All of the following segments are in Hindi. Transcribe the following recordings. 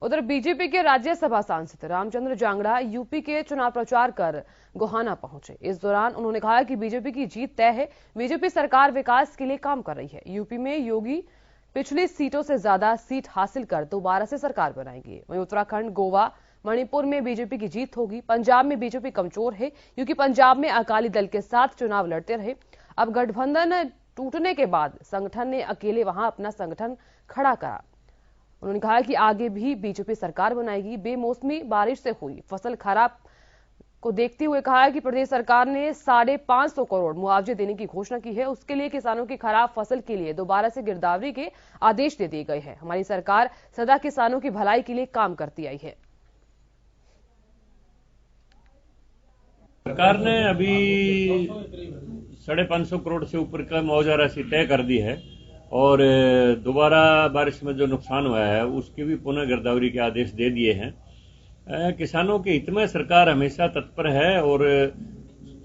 उधर बीजेपी के राज्यसभा सांसद रामचंद्र जांगड़ा यूपी के चुनाव प्रचार कर गोहाना पहुंचे। इस दौरान उन्होंने कहा कि बीजेपी की जीत तय है। बीजेपी सरकार विकास के लिए काम कर रही है। यूपी में योगी पिछली सीटों से ज्यादा सीट हासिल कर दोबारा से सरकार बनाएंगे। वहीं उत्तराखंड, गोवा, मणिपुर में बीजेपी की जीत होगी। पंजाब में बीजेपी कमजोर है क्योंकि पंजाब में अकाली दल के साथ चुनाव लड़ते रहे। अब गठबंधन टूटने के बाद संगठन ने अकेले वहां अपना संगठन खड़ा करा। उन्होंने कहा कि आगे भी बीजेपी सरकार बनाएगी। बेमौसमी बारिश से हुई फसल खराब को देखते हुए कहा है कि प्रदेश सरकार ने 550 करोड़ मुआवजे देने की घोषणा की है। उसके लिए किसानों की खराब फसल के लिए दोबारा से गिरदावरी के आदेश दे दिए गए हैं। हमारी सरकार सदा किसानों की भलाई के लिए काम करती आई है। सरकार ने अभी 550 करोड़ से ऊपर का मुआवजा राशि तय कर दी है और दोबारा बारिश में जो नुकसान हुआ है उसकी भी पुनः गिरदावरी के आदेश दे दिए हैं। किसानों के हित में सरकार हमेशा तत्पर है और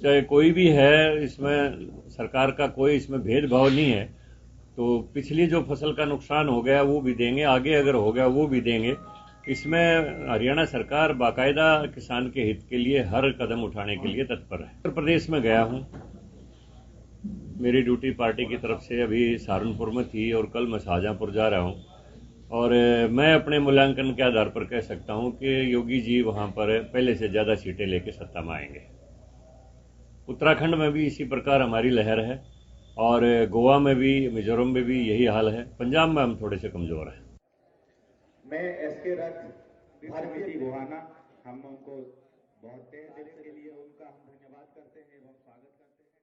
चाहे कोई भी है, इसमें सरकार का कोई इसमें भेदभाव नहीं है। तो पिछली जो फसल का नुकसान हो गया वो भी देंगे, आगे अगर हो गया वो भी देंगे। इसमें हरियाणा सरकार बाकायदा किसान के हित के लिए हर कदम उठाने के लिए तत्पर है। उत्तर प्रदेश में गया हूं, मेरी ड्यूटी पार्टी की तरफ से अभी सहारनपुर में थी और कल मैं शाहजहांपुर जा रहा हूं और मैं अपने मूल्यांकन के आधार पर कह सकता हूं कि योगी जी वहां पर पहले से ज्यादा सीटें लेकर सत्ता में आएंगे। उत्तराखंड में भी इसी प्रकार हमारी लहर है और गोवा में भी, मिजोरम में भी यही हाल है। पंजाब में हम थोड़े से कमजोर हैं। मैं एसके रथ भारतीय गोहाना, हम उनको बहुत तहे दिल के लिए उनका हम धन्यवाद करते हैं एवं स्वागत करते हैं।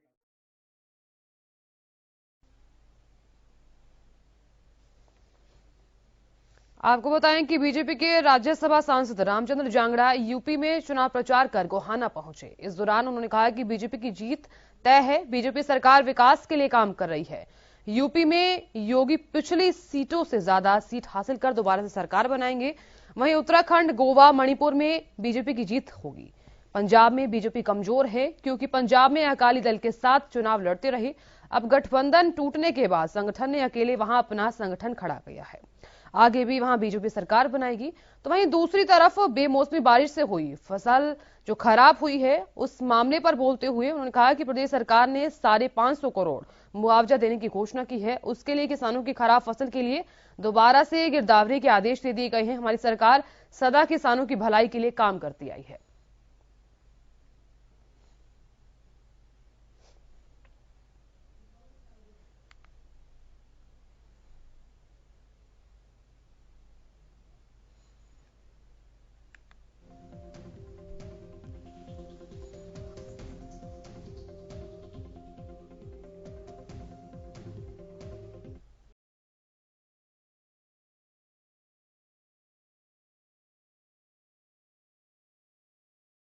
आपको बताएं कि बीजेपी के राज्यसभा सांसद रामचंद्र जांगड़ा यूपी में चुनाव प्रचार कर गोहाना पहुंचे। इस दौरान उन्होंने कहा कि बीजेपी की जीत तय है। बीजेपी सरकार विकास के लिए काम कर रही है। यूपी में योगी पिछली सीटों से ज्यादा सीट हासिल कर दोबारा से सरकार बनाएंगे। वहीं उत्तराखंड, गोवा, मणिपुर में बीजेपी की जीत होगी। पंजाब में बीजेपी कमजोर है क्योंकि पंजाब में अकाली दल के साथ चुनाव लड़ते रहे। अब गठबंधन टूटने के बाद संगठन ने अकेले वहां अपना संगठन खड़ा किया है। आगे भी वहां बीजेपी सरकार बनाएगी। तो वहीं दूसरी तरफ बेमौसमी बारिश से हुई फसल जो खराब हुई है उस मामले पर बोलते हुए उन्होंने कहा कि प्रदेश सरकार ने 550 करोड़ मुआवजा देने की घोषणा की है। उसके लिए किसानों की खराब फसल के लिए दोबारा से गिरदावरी के आदेश दे दिए गए हैं। हमारी सरकार सदा किसानों की भलाई के लिए काम करती आई है।